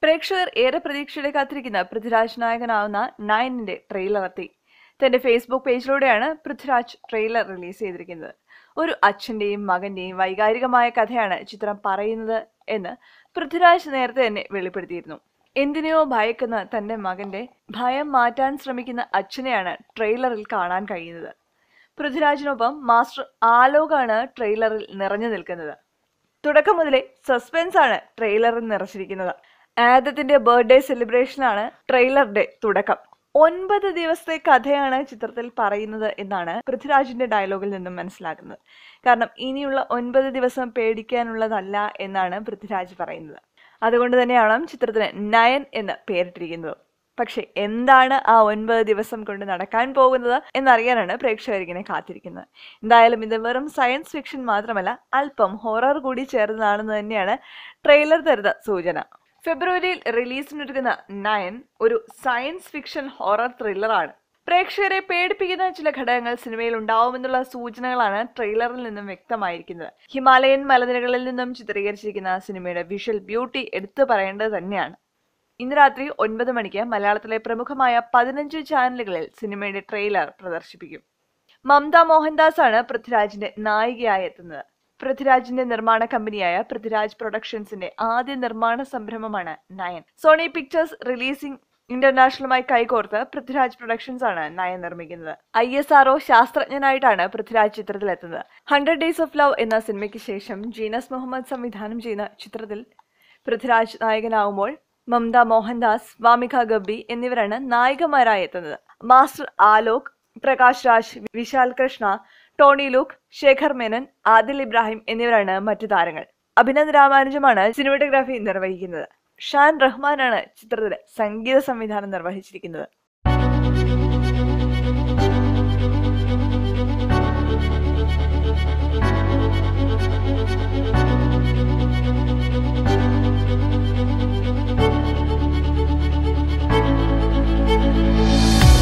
പ്രേക്ഷകർ ഏറെ പ്രതീക്ഷയോടെ കാത്തിരിക്കുന്ന പൃഥ്വിരാജ് നായകനാവുന്ന നയനിന്റെ ട്രെയിലർ എത്തി. തന്റെ ഫേസ്ബുക്ക് പേജിലൂടെയാണ് പൃഥ്വിരാജ് ട്രെയിലർ റിലീസ് ചെയ്തിരിക്കുന്നത്. ഒരു അച്ഛന്റെയും മകന്റെയും വൈകാരികമായ കഥയാണ് ചിത്രം പറയുന്നത് എന്ന് പൃഥ്വിരാജ് നേരത്തെ തന്നെ വെളിപ്പെടുത്തിയിരുന്നു. എന്തിനെയോ ഭയക്കുന്ന തന്റെ മകന്റെ ഭയം മാറ്റാൻ ശ്രമിക്കുന്ന അച്ഛനെയാണ് ട്രെയിലറിൽ കാണാൻ കഴിയുന്നത്. പൃഥ്വിരാജിനൊപ്പം മാസ്റ്റർ ആലോകാണ് ട്രെയിലറിൽ നിറഞ്ഞു നിൽക്കുന്നത്. തുടക്കം മുതലേ സസ്പെൻസ് ആണ് ട്രെയിലറിൽ നിറച്ചിരിക്കുന്നത്. ആദത്തിന്റെ ബർത്ത്ഡേ സെലിബ്രേഷനാണ് ട്രെയിലറിന്റെ തുടക്കം. 9 ദിവസത്തെ കഥയാണ് ചിത്രത്തിൽ പറയുന്നത് എന്നാണ് പൃഥ്വിരാജിന്റെ ഡയലോഗിൽ നിന്നും മനസ്സിലാക്കുന്നത്. കാരണം ഇനിയുള്ള 9 ദിവസം പേടിക്കാനുള്ളതല്ല എന്നാണ് പൃഥ്വിരാജ് പറയുന്നത്. അതുകൊണ്ട് തന്നെയാണ് ചിത്രത്തിന് നയൻ എന്ന് പേരിട്ടിരിക്കുന്നത്. പക്ഷെ എന്താണ് ആ 9 ദിവസം കൊണ്ട് നടക്കാൻ പോകുന്നത് എന്നറിയാനാണ് പ്രേക്ഷകരിങ്ങനെ കാത്തിരിക്കുന്നത്. എന്തായാലും ഇത് വെറും സയൻസ് ഫിക്ഷൻ മാത്രമല്ല, അല്പം ഹൊറർ കൂടി ചേർന്നതാണെന്ന് തന്നെയാണ് ട്രെയിലർ തരുന്ന സൂചന. ഫെബ്രുവരിയിൽ റിലീസിനൊരുങ്ങുന്ന നയൻ ഒരു സയൻസ് ഫിക്ഷൻ ഹൊറർ ത്രില്ലറാണ്. പ്രേക്ഷകരെ പേടിപ്പിക്കുന്ന ചില ഘടകങ്ങൾ സിനിമയിൽ ഉണ്ടാവുമെന്നുള്ള സൂചനകളാണ് ട്രെയിലറിൽ നിന്നും വ്യക്തമായിരിക്കുന്നത്. ഹിമാലയൻ മലനിരകളിൽ നിന്നും ചിത്രീകരിച്ചിരിക്കുന്ന സിനിമയുടെ വിഷ്വൽ ബ്യൂട്ടി എടുത്തു പറയേണ്ടത് തന്നെയാണ്. ഇന്ന് രാത്രി 9 മണിക്ക് മലയാളത്തിലെ പ്രമുഖമായ 15 ചാനലുകളിൽ സിനിമയുടെ ട്രെയിലർ പ്രദർശിപ്പിക്കും. മമത മോഹൻദാസ് ആണ് പൃഥ്വിരാജിന്റെ നായികയായി എത്തുന്നത്. പൃഥ്വിരാജിന്റെ നിർമ്മാണ കമ്പനിയായ പൃഥ്വിരാജ് പ്രൊഡക്ഷൻസിന്റെ ആദ്യ നിർമ്മാണ സംരംഭമാണ് നയൻ. സോണി പിക്ചേഴ്സ് റിലീസിംഗ് ഇന്റർനാഷണലുമായി കൈകോർത്ത് പൃഥ്വിരാജ് പ്രൊഡക്ഷൻസ് ആണ് നയൻ നിർമ്മിക്കുന്നത്. ISRO ശാസ്ത്രജ്ഞനായിട്ടാണ് Prithviraj ചിത്രത്തിലെത്തുന്നത്. 100 Days of Love എന്ന സിനിമയ്ക്ക് ശേഷം ജീനസ് മുഹമ്മദ് സംവിധാനം ചെയ്യുന്ന ചിത്രത്തിൽ പൃഥ്വിരാജ് നായകനാവുമ്പോൾ മമത മോഹൻദാസ്, വാമിക ഗബ്ബി എന്നിവരാണ് നായികമാരായി എത്തുന്നത്. Master Alok, Prakash Raj, Vishal Krishna, Tony Luke, Shekhar Menon, Adil Ibrahim എന്നിവരാണ് മറ്റു താരങ്ങൾ. അഭിനന്ദ് രാമാനുജമാണ് സിനിമാറ്റോഗ്രാഫി നിർവഹിക്കുന്നത്. ഷാൻ റഹ്മാനാണ് ചിത്രത്തിന് സംഗീത സംവിധാനം നിർവഹിച്ചിരിക്കുന്നത്.